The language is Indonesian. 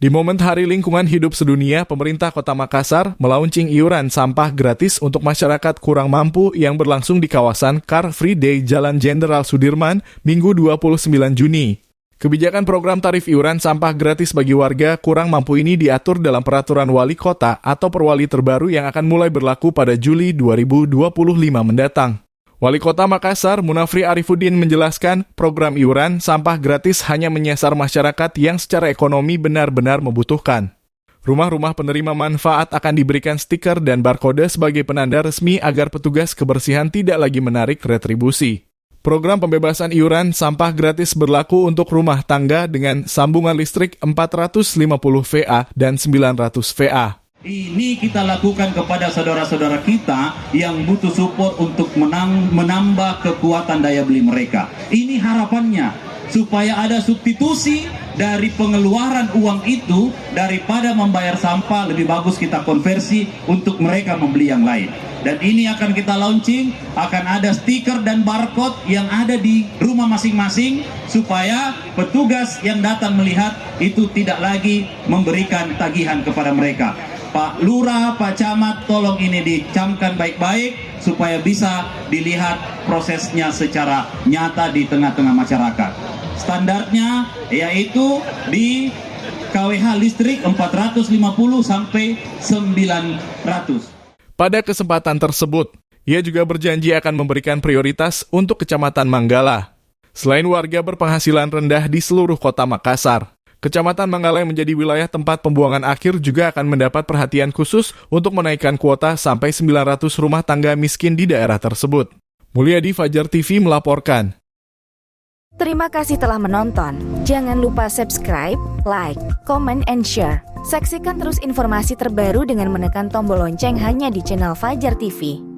Di momen Hari Lingkungan Hidup Sedunia, pemerintah Kota Makassar melaunching iuran sampah gratis untuk masyarakat kurang mampu yang berlangsung di kawasan Car Free Day Jalan Jenderal Sudirman, Minggu 29 Juni. Kebijakan program tarif iuran sampah gratis bagi warga kurang mampu ini diatur dalam peraturan wali kota atau perwali terbaru yang akan mulai berlaku pada Juli 2025 mendatang. Wali Kota Makassar, Munafri Arifuddin menjelaskan program iuran sampah gratis hanya menyasar masyarakat yang secara ekonomi benar-benar membutuhkan. Rumah-rumah penerima manfaat akan diberikan stiker dan barcode sebagai penanda resmi agar petugas kebersihan tidak lagi menarik retribusi. Program pembebasan iuran sampah gratis berlaku untuk rumah tangga dengan sambungan listrik 450 VA dan 900 VA. Ini kita lakukan kepada saudara-saudara kita yang butuh support untuk menambah kekuatan daya beli mereka. Ini harapannya, supaya ada substitusi dari pengeluaran uang itu, daripada membayar sampah, lebih bagus kita konversi untuk mereka membeli yang lain. Dan ini akan kita launching, akan ada stiker dan barcode yang ada di rumah masing-masing, supaya petugas yang datang melihat itu tidak lagi memberikan tagihan kepada mereka. Pak Lurah, Pak Camat, tolong ini dicamkan baik-baik supaya bisa dilihat prosesnya secara nyata di tengah-tengah masyarakat. Standarnya yaitu di KWH listrik 450 sampai 900. Pada kesempatan tersebut, ia juga berjanji akan memberikan prioritas untuk Kecamatan Manggala. Selain warga berpenghasilan rendah di seluruh Kota Makassar, Kecamatan Manggala yang menjadi wilayah tempat pembuangan akhir juga akan mendapat perhatian khusus untuk menaikkan kuota sampai 900 rumah tangga miskin di daerah tersebut. Mulyadi, Fajar TV melaporkan. Terima kasih telah menonton. Jangan lupa subscribe, like, comment, and share. Saksikan terus informasi terbaru dengan menekan tombol lonceng hanya di channel Fajar TV.